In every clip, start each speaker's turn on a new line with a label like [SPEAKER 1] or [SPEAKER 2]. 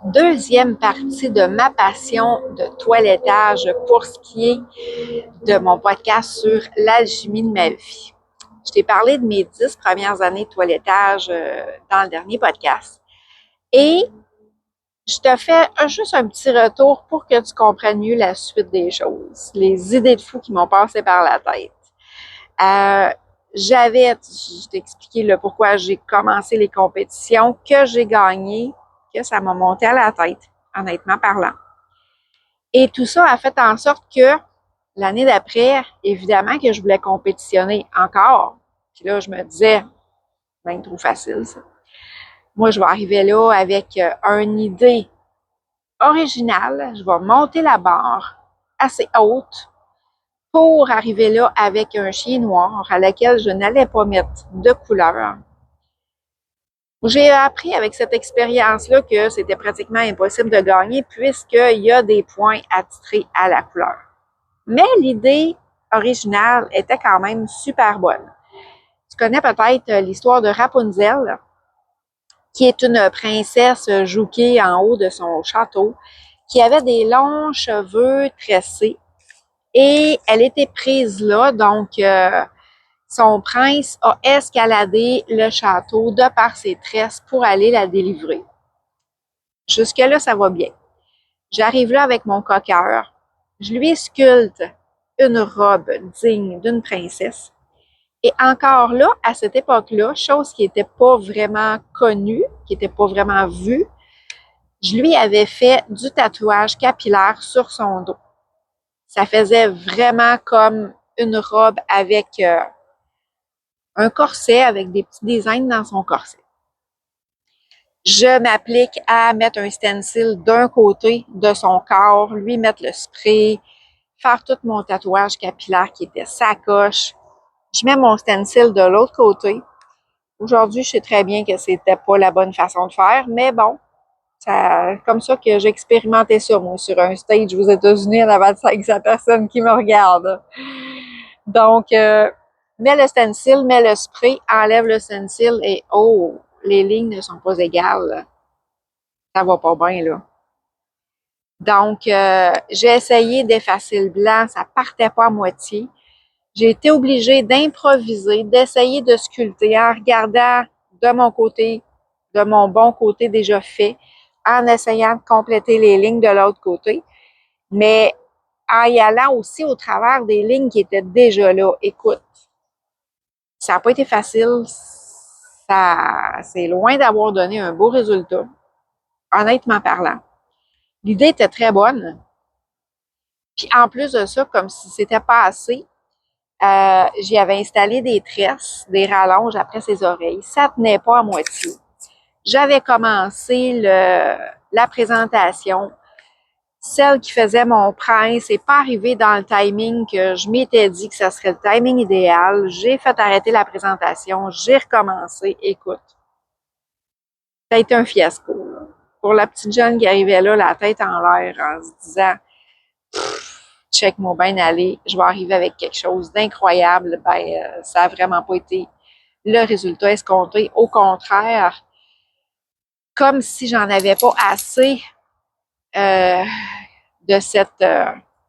[SPEAKER 1] Deuxième partie de ma passion de toilettage pour ce qui est de mon podcast sur l'alchimie de ma vie. Je t'ai parlé de mes 10 premières années de toilettage dans le dernier podcast. Et je te fais juste un petit retour pour que tu comprennes mieux la suite des choses, les idées de fou qui m'ont passé par la tête. Je t'ai expliqué le pourquoi j'ai commencé les compétitions, que j'ai gagné, que ça m'a monté à la tête, honnêtement parlant. Et tout ça a fait en sorte que l'année d'après, évidemment que je voulais compétitionner encore. Puis là, je me disais, ben trop facile ça. Moi, je vais arriver là avec une idée originale. Je vais monter la barre assez haute pour arriver là avec un chien noir à laquelle je n'allais pas mettre de couleur. J'ai appris avec cette expérience-là que c'était pratiquement impossible de gagner puisqu'il y a des points attitrés à la couleur. Mais l'idée originale était quand même super bonne. Tu connais peut-être l'histoire de Rapunzel, qui est une princesse jouquée en haut de son château, qui avait des longs cheveux tressés et elle était prise là, donc son prince a escaladé le château de par ses tresses pour aller la délivrer. Jusque-là, ça va bien. J'arrive là avec mon coqueur. Je lui sculpte une robe digne d'une princesse. Et encore là, à cette époque-là, chose qui n'était pas vraiment connue, qui n'était pas vraiment vue, je lui avais fait du tatouage capillaire sur son dos. Ça faisait vraiment comme une robe avec un corset, avec des petits designs dans son corset. Je m'applique à mettre un stencil d'un côté de son corps, lui mettre le spray, faire tout mon tatouage capillaire qui était sacoche. Je mets mon stencil de l'autre côté. Aujourd'hui, je sais très bien que c'était pas la bonne façon de faire, mais bon, c'est comme ça que j'ai expérimenté ça, moi, sur un stage aux États-Unis en avant de 500 personnes qui me regardent. Donc, mets le stencil, mets le spray, enlève le stencil et oh, les lignes ne sont pas égales. Ça va pas bien, là. Donc, j'ai essayé d'effacer le blanc, ça partait pas à moitié. J'ai été obligée d'improviser, d'essayer de sculpter en regardant de mon côté, de mon bon côté déjà fait, en essayant de compléter les lignes de l'autre côté, mais en y allant aussi au travers des lignes qui étaient déjà là. Écoute, ça n'a pas été facile, c'est loin d'avoir donné un beau résultat, honnêtement parlant. L'idée était très bonne, puis en plus de ça, comme si c'était pas assez, j'y avais installé des tresses, des rallonges après ses oreilles. Ça tenait pas à moitié. J'avais commencé la présentation. Celle qui faisait mon prince n'est pas arrivée dans le timing que je m'étais dit que ça serait le timing idéal. J'ai fait arrêter la présentation. J'ai recommencé. Écoute, ça a été un fiasco, là. Pour la petite jeune qui arrivait là, la tête en l'air, en se disant check mon bien aller, je vais arriver avec quelque chose d'incroyable, ça n'a vraiment pas été le résultat escompté. Au contraire, comme si j'en avais pas assez euh, de cette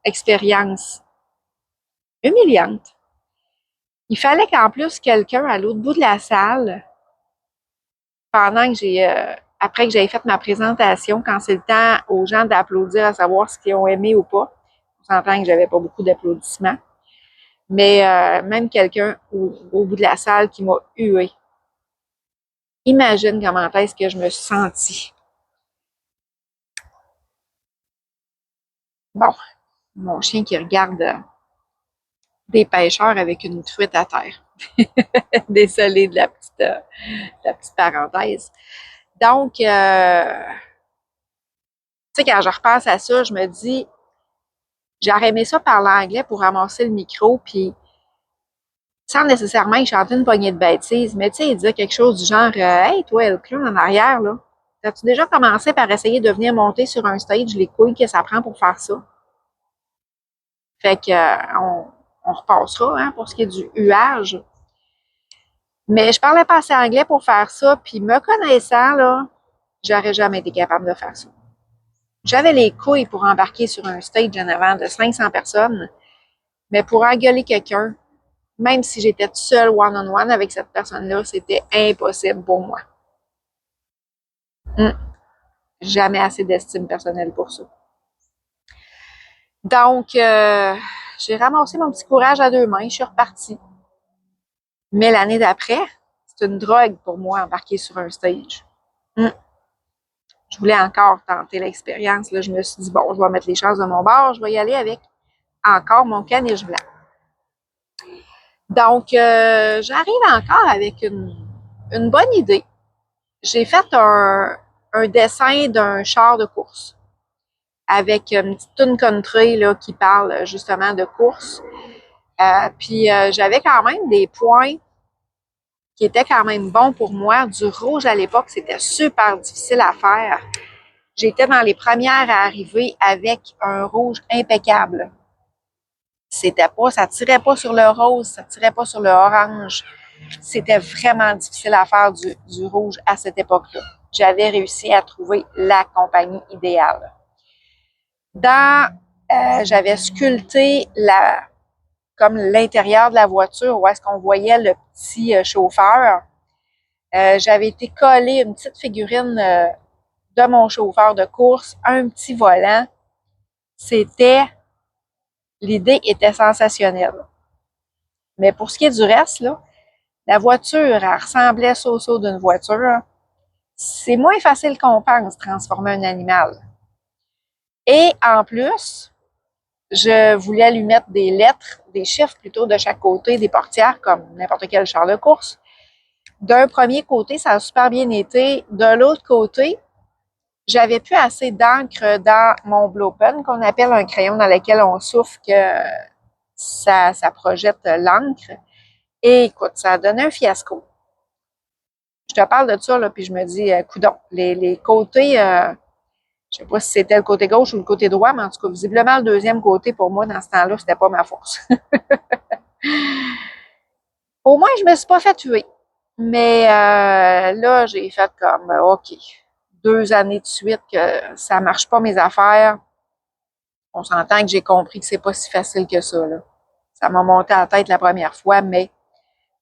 [SPEAKER 1] expérience humiliante. Il fallait qu'en plus quelqu'un à l'autre bout de la salle, pendant que après que j'avais fait ma présentation, quand c'est le temps aux gens d'applaudir, à savoir ce qu'ils ont aimé ou pas, on s'entend que j'avais pas beaucoup d'applaudissements, mais même quelqu'un au bout de la salle qui m'a hué. Imagine comment est-ce que je me suis sentie. Bon, mon chien qui regarde des pêcheurs avec une truite à terre. Désolée de la petite parenthèse. Donc, tu sais, quand je repasse à ça, je me dis, j'aurais aimé ça parler anglais pour ramasser le micro, puis sans nécessairement y chanter une poignée de bêtises, mais tu sais, dire quelque chose du genre Hey, toi, le clown en arrière, là, as-tu déjà commencé par essayer de venir monter sur un stage les couilles que ça prend pour faire ça? Fait que on repassera hein, pour ce qui est du huage. Mais je parlais pas assez anglais pour faire ça, puis me connaissant, là, j'aurais jamais été capable de faire ça. J'avais les couilles pour embarquer sur un stage en avant de 500 personnes, mais pour engueuler quelqu'un, même si j'étais seule one-on-one avec cette personne-là, c'était impossible pour moi. Jamais assez d'estime personnelle pour ça. Donc, j'ai ramassé mon petit courage à deux mains, je suis repartie. Mais l'année d'après, c'est une drogue pour moi, embarquer sur un stage. Je voulais encore tenter l'expérience. Là, je me suis dit, bon, je vais mettre les chances de mon bord, je vais y aller avec encore mon caniche blanc. Donc, j'arrive encore avec une bonne idée. J'ai fait un dessin d'un char de course avec une petite tune country là, qui parle justement de course. Puis j'avais quand même des points qui étaient quand même bons pour moi. Du rouge à l'époque, c'était super difficile à faire. J'étais dans les premières à arriver avec un rouge impeccable. C'était pas, ça tirait pas sur le rose, ça tirait pas sur le orange. C'était vraiment difficile à faire du rouge à cette époque-là. J'avais réussi à trouver la compagnie idéale. J'avais sculpté comme l'intérieur de la voiture où est-ce qu'on voyait le petit chauffeur. J'avais été coller une petite figurine de mon chauffeur de course, un petit volant. L'idée était sensationnelle. Mais pour ce qui est du reste, là, la voiture, elle ressemblait so-so d'une voiture. C'est moins facile qu'on pense transformer un animal. Et en plus, je voulais lui mettre des lettres, des chiffres plutôt de chaque côté, des portières comme n'importe quel char de course. D'un premier côté, ça a super bien été. De l'autre côté, j'avais plus assez d'encre dans mon blow pen, qu'on appelle un crayon dans lequel on souffle que ça projette l'encre. Et écoute, ça a donné un fiasco. Je te parle de ça, là, puis je me dis, coudonc, les côtés, je sais pas si c'était le côté gauche ou le côté droit, mais en tout cas, visiblement, le deuxième côté, pour moi, dans ce temps-là, c'était pas ma force. Au moins, je me suis pas fait tuer. Mais là, j'ai fait comme, OK, 2 années de suite que ça marche pas mes affaires. On s'entend que j'ai compris que c'est pas si facile que ça, là. Ça m'a monté à la tête la première fois, mais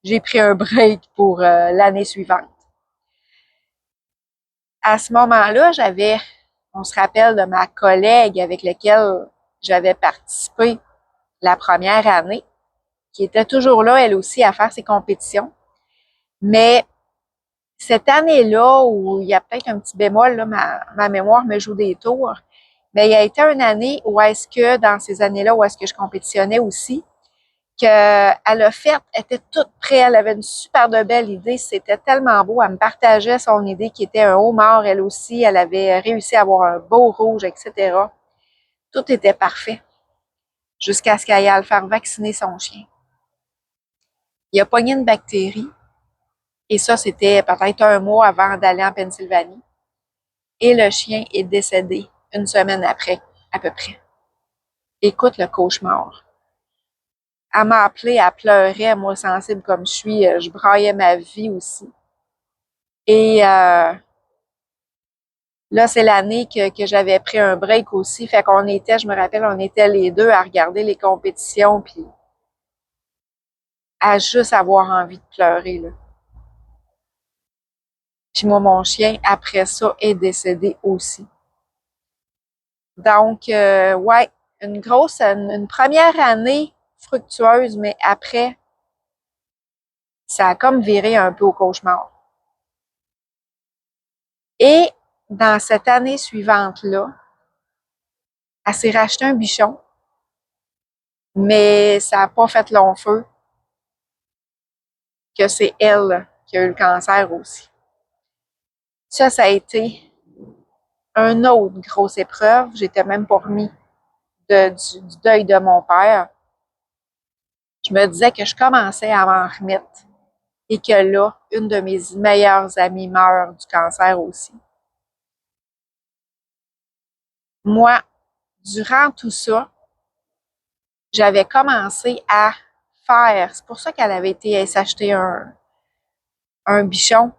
[SPEAKER 1] j'ai pris un break pour l'année suivante. À ce moment-là, on se rappelle de ma collègue avec laquelle j'avais participé la première année, qui était toujours là, elle aussi, à faire ses compétitions. Mais cette année-là, où il y a peut-être un petit bémol, là, ma mémoire me joue des tours, mais il y a été une année où est-ce que, dans ces années-là, où est-ce que je compétitionnais aussi, qu'elle a fait, elle était toute prête, elle avait une super de belle idée, c'était tellement beau, elle me partageait son idée qui était un homard, elle aussi, elle avait réussi à avoir un beau rouge, etc. Tout était parfait, jusqu'à ce qu'elle aille le faire vacciner son chien. Il a pogné une bactérie, et ça, c'était peut-être un mois avant d'aller en Pennsylvanie, et le chien est décédé une semaine après, à peu près. Écoute le cauchemar. Elle m'a appelé, elle pleurait, moi, sensible comme je suis, je braillais ma vie aussi. Et là, c'est l'année que j'avais pris un break aussi. Fait qu'on était, je me rappelle, on était les deux à regarder les compétitions, puis à juste avoir envie de pleurer, là. Puis moi, mon chien, après ça, est décédé aussi. Donc, ouais, une première année fructueuse, mais après, ça a comme viré un peu au cauchemar. Et dans cette année suivante-là, elle s'est racheté un bichon, mais ça n'a pas fait long feu que c'est elle qui a eu le cancer aussi. Ça a été une autre grosse épreuve. J'étais même pas remis du deuil de mon père. Je me disais que je commençais à m'en remettre et que là, une de mes meilleures amies meurt du cancer aussi. Moi, durant tout ça, j'avais commencé à faire, c'est pour ça qu'elle avait été s'acheter un bichon.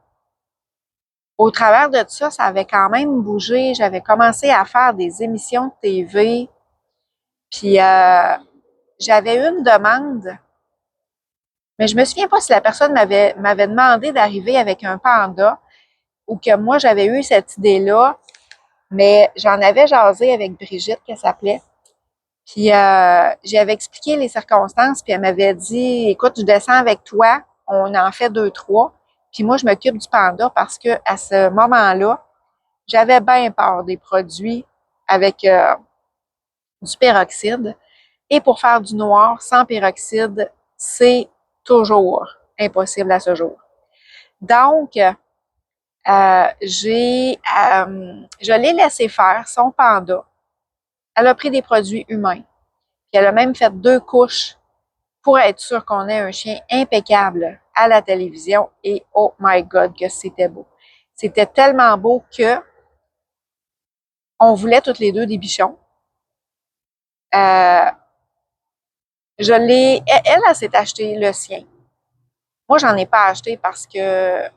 [SPEAKER 1] Au travers de ça, ça avait quand même bougé. J'avais commencé à faire des émissions de TV. Puis j'avais eu une demande, mais je me souviens pas si la personne m'avait demandé d'arriver avec un panda ou que moi j'avais eu cette idée-là, mais j'en avais jasé avec Brigitte, qu'elle s'appelait. Puis j'avais expliqué les circonstances, puis elle m'avait dit, écoute, je descends avec toi, on en fait 2, 3, puis moi je m'occupe du panda parce que à ce moment-là, j'avais bien peur des produits avec du peroxyde. Et pour faire du noir sans peroxyde, c'est toujours impossible à ce jour. Donc, je l'ai laissé faire son panda. Elle a pris des produits humains. Puis elle a même fait 2 couches pour être sûre qu'on ait un chien impeccable à la télévision. Et oh my God, que c'était beau. C'était tellement beau que on voulait toutes les deux des bichons. Euh, elle s'est acheté le sien. Moi, j'en ai pas acheté parce que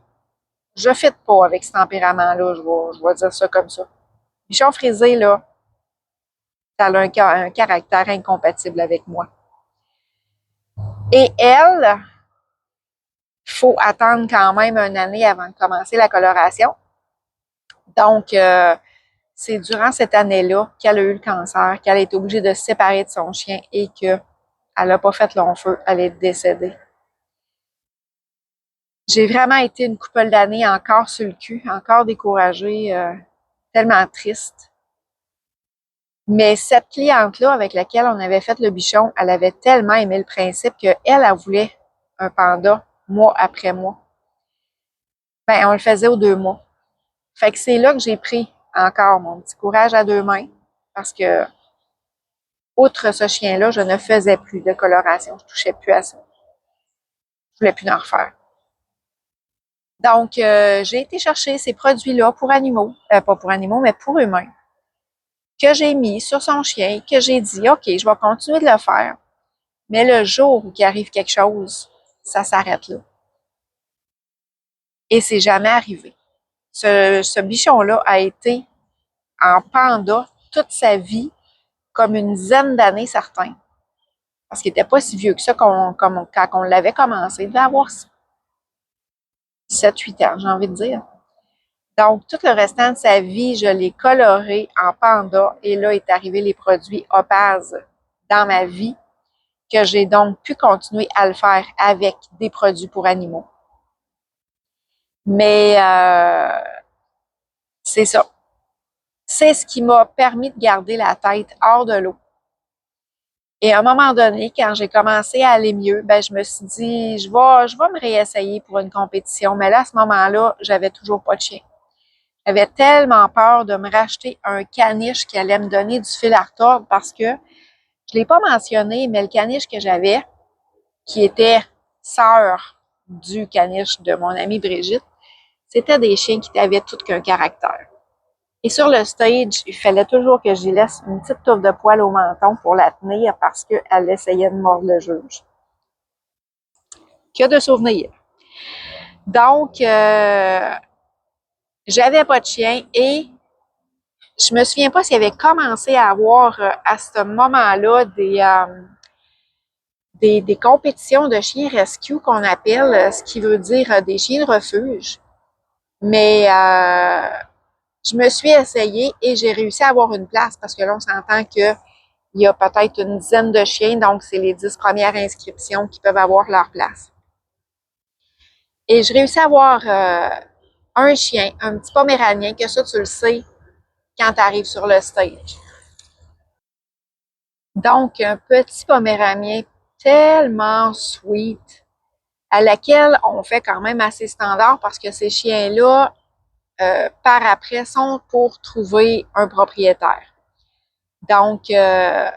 [SPEAKER 1] je ne fit pas avec ce tempérament-là, je vais dire ça comme ça. Bichon frisé, là, ça a un caractère incompatible avec moi. Et elle, il faut attendre quand même une année avant de commencer la coloration. Donc, c'est durant cette année-là qu'elle a eu le cancer, qu'elle a été obligée de se séparer de son chien et qu'elle n'a pas fait long feu, elle est décédée. J'ai vraiment été une couple d'années encore sur le cul, encore découragée, tellement triste. Mais cette cliente-là avec laquelle on avait fait le bichon, elle avait tellement aimé le principe qu'elle, elle voulait un panda mois après mois. Ben, on le faisait aux 2 mois. Fait que c'est là que j'ai pris encore mon petit courage à 2 mains parce que, outre ce chien-là, je ne faisais plus de coloration. Je touchais plus à ça. Je voulais plus en refaire. Donc, j'ai été chercher ces produits-là pour animaux. Pas pour animaux, mais pour humains. Que j'ai mis sur son chien, que j'ai dit, OK, je vais continuer de le faire. Mais le jour où il arrive quelque chose, ça s'arrête là. Et c'est jamais arrivé. Ce bichon-là a été en panda toute sa vie, comme une dizaine d'années certains. Parce qu'il n'était pas si vieux que ça quand on l'avait commencé. Il devait avoir 7-8 ans, j'ai envie de dire. Donc, tout le restant de sa vie, je l'ai coloré en panda. Et là est arrivé les produits Opaz dans ma vie, que j'ai donc pu continuer à le faire avec des produits pour animaux. Mais c'est ça. C'est ce qui m'a permis de garder la tête hors de l'eau. Et à un moment donné, quand j'ai commencé à aller mieux, ben je me suis dit, je vais me réessayer pour une compétition. Mais là, à ce moment-là, j'avais toujours pas de chien. J'avais tellement peur de me racheter un caniche qui allait me donner du fil à retordre parce que je l'ai pas mentionné, mais le caniche que j'avais, qui était sœur du caniche de mon amie Brigitte, c'était des chiens qui avaient tout qu'un caractère. Et sur le stage, il fallait toujours que j'y laisse une petite touffe de poil au menton pour la tenir parce qu'elle essayait de mordre le juge. Que de souvenirs. Donc, j'avais pas de chien et je me souviens pas s'il avait commencé à avoir à ce moment-là des compétitions de chiens rescue qu'on appelle, ce qui veut dire des chiens de refuge. Mais je me suis essayée et j'ai réussi à avoir une place parce que là, on s'entend que il y a peut-être une dizaine de chiens, donc c'est les 10 premières inscriptions qui peuvent avoir leur place. Et je réussis à avoir un chien, un petit poméranien, que ça, tu le sais quand tu arrives sur le stage. Donc, un petit poméranien tellement sweet, à laquelle on fait quand même assez standard parce que ces chiens-là, par après, sont pour trouver un propriétaire. Donc, je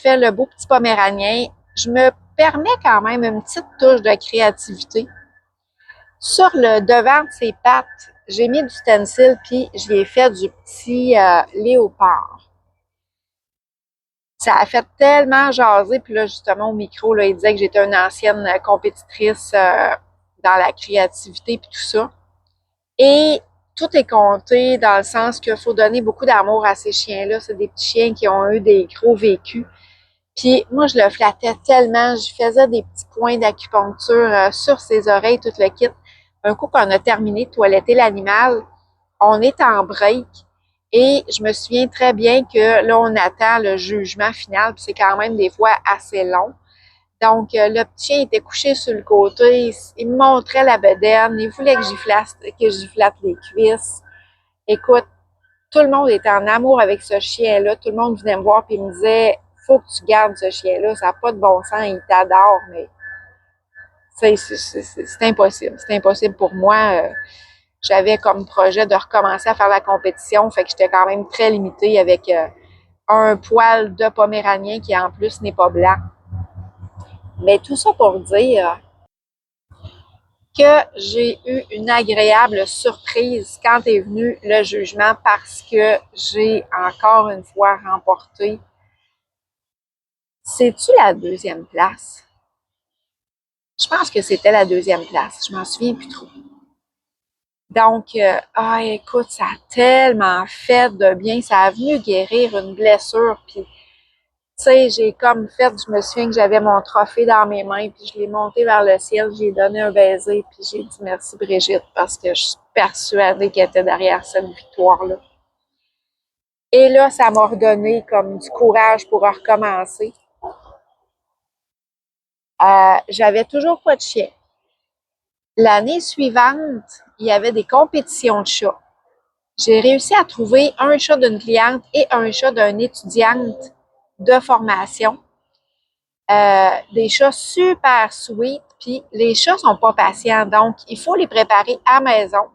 [SPEAKER 1] fais le beau petit poméranien. Je me permets quand même une petite touche de créativité. Sur le devant de ses pattes, j'ai mis du stencil puis j'y ai fait du petit léopard. Ça a fait tellement jaser. Puis là, justement, au micro, là, il disait que j'étais une ancienne compétitrice dans la créativité puis tout ça. Et tout est compté dans le sens qu'il faut donner beaucoup d'amour à ces chiens-là. C'est des petits chiens qui ont eu des gros vécus. Puis moi, je le flattais tellement, je faisais des petits points d'acupuncture sur ses oreilles, tout le kit. Un coup qu'on a terminé de toiletter l'animal, on est en break et je me souviens très bien que là, on attend le jugement final, puis c'est quand même des fois assez long. Donc, le petit chien était couché sur le côté, il me montrait la bedaine, il voulait que j'y flatte les cuisses. Écoute, tout le monde était en amour avec ce chien-là. Tout le monde venait me voir et me disait faut que tu gardes ce chien-là, ça n'a pas de bon sens, il t'adore, mais c'est impossible. C'est impossible pour moi. J'avais comme projet de recommencer à faire la compétition, fait que j'étais quand même très limitée avec un poil de poméranien qui en plus n'est pas blanc. Mais tout ça pour dire que j'ai eu une agréable surprise quand est venu le jugement parce que j'ai encore une fois remporté. C'est-tu la deuxième place? Je pense que c'était la deuxième place. Je m'en souviens plus trop. Donc, écoute, ça a tellement fait de bien. Ça a venu guérir une blessure. Puis, tu sais, j'ai comme fait, je me souviens que j'avais mon trophée dans mes mains, puis je l'ai monté vers le ciel, j'ai donné un baiser, puis j'ai dit merci Brigitte, parce que je suis persuadée qu'elle était derrière cette victoire-là. Et là, ça m'a redonné comme du courage pour recommencer. J'avais toujours pas de chien. L'année suivante, il y avait des compétitions de chats. J'ai réussi à trouver un chat d'une cliente et un chat d'une étudiante de formation. Des chats super sweet, puis les chats sont pas patients, donc il faut les préparer à maison.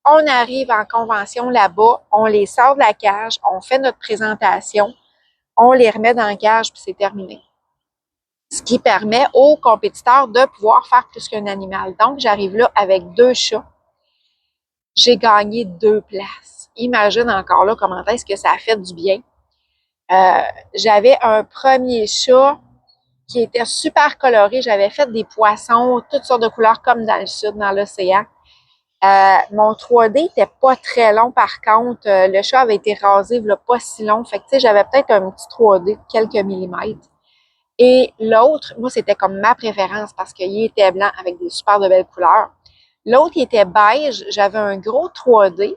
[SPEAKER 1] On arrive en convention là-bas, on les sort de la cage, on fait notre présentation, on les remet dans la cage, puis c'est terminé. Ce qui permet aux compétiteurs de pouvoir faire plus qu'un animal. Donc, j'arrive là avec 2 chats. J'ai gagné 2 places. Imagine encore là comment est-ce que ça a fait du bien. J'avais un premier chat qui était super coloré. J'avais fait des poissons, toutes sortes de couleurs comme dans le sud, dans l'océan. Mon 3D était pas très long par contre. Le chat avait été rasé, il pas si long. Fait que tu sais, j'avais peut-être un petit 3D de quelques millimètres. Et l'autre, moi, c'était comme ma préférence parce qu'il était blanc avec des super de belles couleurs. L'autre, il était beige. J'avais un gros 3D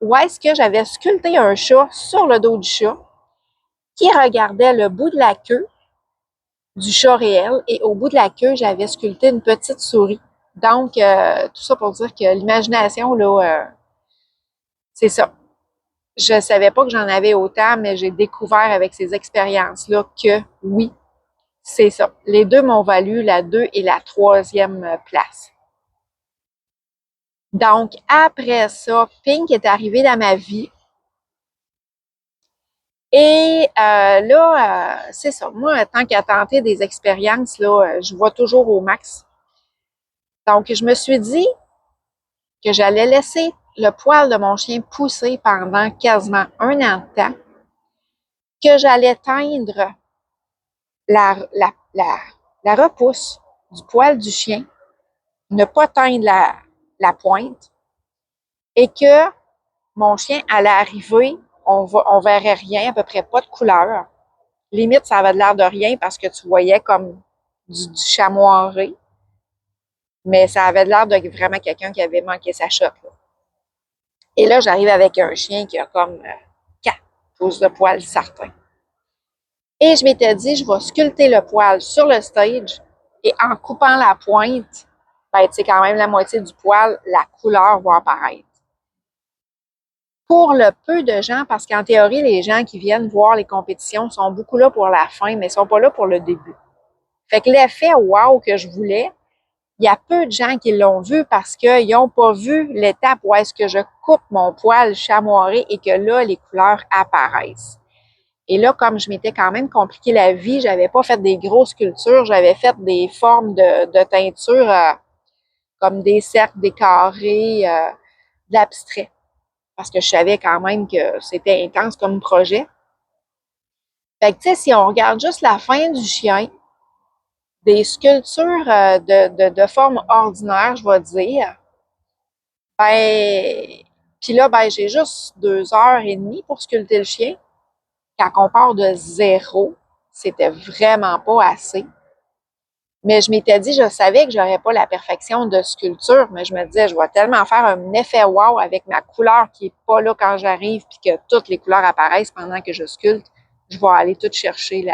[SPEAKER 1] où est-ce que j'avais sculpté un chat sur le dos du chat qui regardait le bout de la queue du chat réel et au bout de la queue, j'avais sculpté une petite souris. Donc, tout ça pour dire que l'imagination, là, c'est ça. Je ne savais pas que j'en avais autant, mais j'ai découvert avec ces expériences-là que oui, c'est ça. Les deux m'ont valu la 2 et la 3e place. Donc, après ça, Pink est arrivé dans ma vie. Et là, c'est ça. Moi, tant qu'à tenter des expériences, là, je vois toujours au max. Donc, je me suis dit que j'allais laisser le poil de mon chien pousser pendant quasiment 1 an de temps, que j'allais teindre la, la, la, la repousse du poil du chien, ne pas teindre la pointe, et que mon chien allait arriver, on verrait rien, à peu près pas de couleur. Limite, ça avait l'air de rien parce que tu voyais comme du chamoiré, mais ça avait l'air de vraiment quelqu'un qui avait manqué sa shot. Là. Et là, j'arrive avec un chien qui a comme 4 pouces de poil certains. Et je m'étais dit, je vais sculpter le poil sur le stage et en coupant la pointe, ben, tu sais, quand même la moitié du poil, la couleur va apparaître. Pour le peu de gens, parce qu'en théorie, les gens qui viennent voir les compétitions sont beaucoup là pour la fin, mais ne sont pas là pour le début. Fait que l'effet wow que je voulais, il y a peu de gens qui l'ont vu parce qu'ils n'ont pas vu l'étape où est-ce que je coupe mon poil chamoiré et que là, les couleurs apparaissent. Et là, comme je m'étais quand même compliqué la vie, j'avais pas fait des grosses sculptures, j'avais fait des formes de teinture comme des cercles, des carrés, de l'abstrait. Parce que je savais quand même que c'était intense comme projet. Fait que, tu sais, si on regarde juste la fin du chien, des sculptures de forme ordinaire, je vais dire, ben, Puis là, ben, j'ai juste 2 heures et demie pour sculpter le chien. Quand on part de 0, c'était vraiment pas assez. Mais je m'étais dit, je savais que j'aurais pas la perfection de sculpture, mais je me disais, je vais tellement faire un effet wow avec ma couleur qui est pas là quand j'arrive, puis que toutes les couleurs apparaissent pendant que je sculpte. Je vais aller tout chercher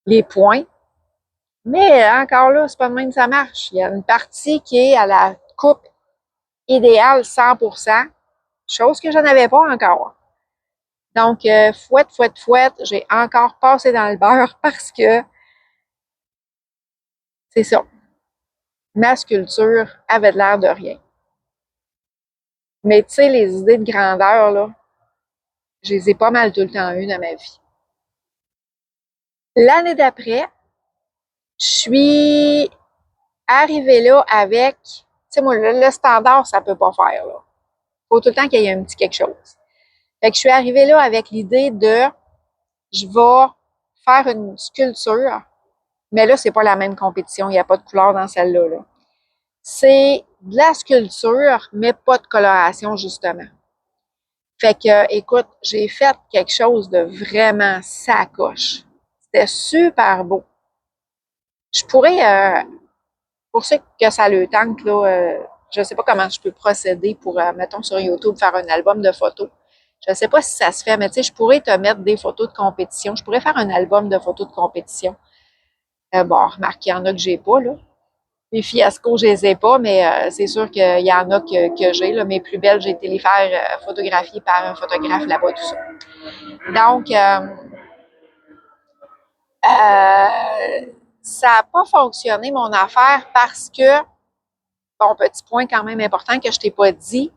[SPEAKER 1] les points. Mais encore là, c'est pas de même que ça marche. Il y a une partie qui est à la coupe idéale 100%, chose que je n'avais pas encore. Donc, fouette, j'ai encore passé dans le beurre parce que c'est ça. Ma sculpture avait l'air de rien. Mais tu sais, les idées de grandeur, là, je les ai pas mal tout le temps eues dans ma vie. L'année d'après, je suis arrivée là avec, tu sais, moi, le standard, ça peut pas faire, là. Faut tout le temps qu'il y ait un petit quelque chose. Fait que je suis arrivée là avec l'idée de, je vais faire une sculpture, mais là, c'est pas la même compétition, il n'y a pas de couleur dans celle-là, là. C'est de la sculpture, mais pas de coloration, justement. Fait que, écoute, j'ai fait quelque chose de vraiment sacoche. C'était super beau. Je pourrais, pour ceux que ça le tente, là, je sais pas comment je peux procéder pour, mettons, sur YouTube, faire un album de photos. Je sais pas si ça se fait, mais tu sais, je pourrais te mettre des photos de compétition. Je pourrais faire un album de photos de compétition. Bon, remarque, il y en a que j'ai pas, là. Les fiascos, je les ai pas, mais c'est sûr qu'il y en a que j'ai. Là. Mes plus belles, j'ai été les faire photographier par un photographe là-bas, tout ça. Donc, ça n'a pas fonctionné, mon affaire, parce que, bon, petit point quand même important que je t'ai pas dit,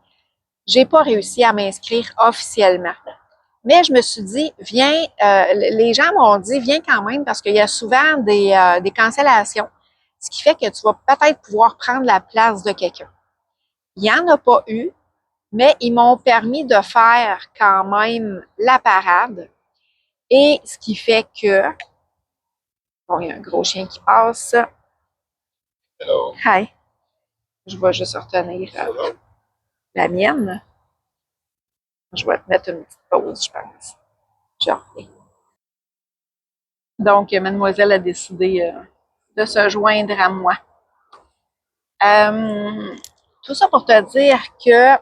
[SPEAKER 1] j'ai pas réussi à m'inscrire officiellement. Mais je me suis dit, viens, les gens m'ont dit, viens quand même, parce qu'il y a souvent des cancellations, ce qui fait que tu vas peut-être pouvoir prendre la place de quelqu'un. Il n'y en a pas eu, mais ils m'ont permis de faire quand même la parade. Et ce qui fait que, bon, il y a un gros chien qui passe. Hello. Hi. Je vais juste retenir la mienne. Je vais te mettre une petite pause, je pense. Je reviens. Donc, mademoiselle a décidé de se joindre à moi. Tout ça pour te dire que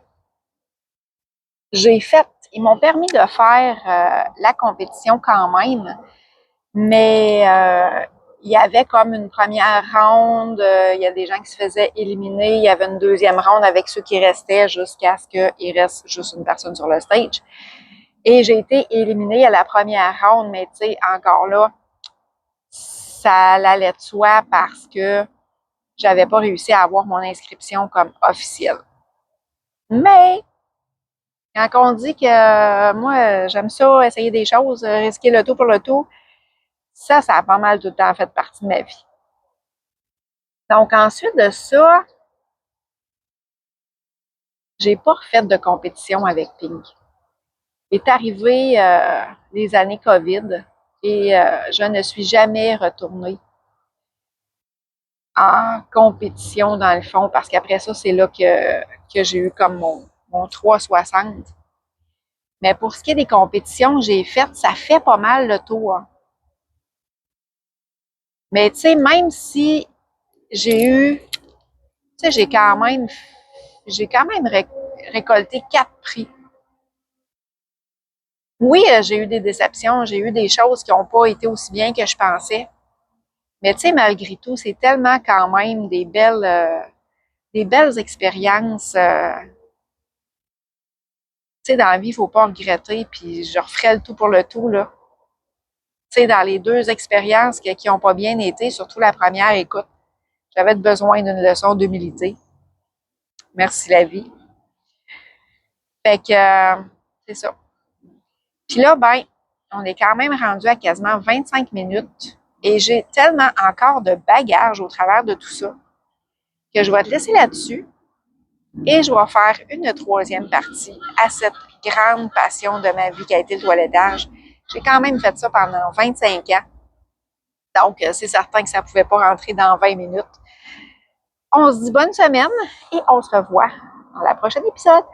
[SPEAKER 1] ils m'ont permis de faire la compétition quand même, mais il y avait comme une première ronde, il y a des gens qui se faisaient éliminer, il y avait une deuxième ronde avec ceux qui restaient jusqu'à ce qu'il reste juste une personne sur le stage. Et j'ai été éliminée à la première ronde, mais tu sais, encore là, ça allait de soi parce que j'avais pas réussi à avoir mon inscription comme officielle. Mais quand on dit que moi, j'aime ça, essayer des choses, risquer le tout pour le tout, ça a pas mal tout le temps fait partie de ma vie. Donc, ensuite de ça, j'ai pas refait de compétition avec Pink. Est arrivé les années COVID et je ne suis jamais retournée en compétition dans le fond parce qu'après ça, c'est là que j'ai eu comme mon 360. Mais pour ce qui est des compétitions que j'ai faites, ça fait pas mal le tour. Mais tu sais, même si j'ai eu, tu sais, j'ai quand même récolté 4 prix. Oui, j'ai eu des déceptions, j'ai eu des choses qui n'ont pas été aussi bien que je pensais. Mais tu sais, malgré tout, c'est tellement quand même des belles expériences. Tu sais, dans la vie, il ne faut pas regretter, puis je referais le tout pour le tout, là. Tu sais, dans les 2 expériences qui n'ont pas bien été, surtout la première, écoute, j'avais besoin d'une leçon d'humilité. Merci la vie. Fait que, c'est ça. Puis là, ben, on est quand même rendu à quasiment 25 minutes et j'ai tellement encore de bagages au travers de tout ça que je vais te laisser là-dessus et je vais faire une troisième partie à cette grande passion de ma vie qui a été le toilettage. J'ai quand même fait ça pendant 25 ans. Donc, c'est certain que ça ne pouvait pas rentrer dans 20 minutes. On se dit bonne semaine et on se revoit dans la prochaine épisode.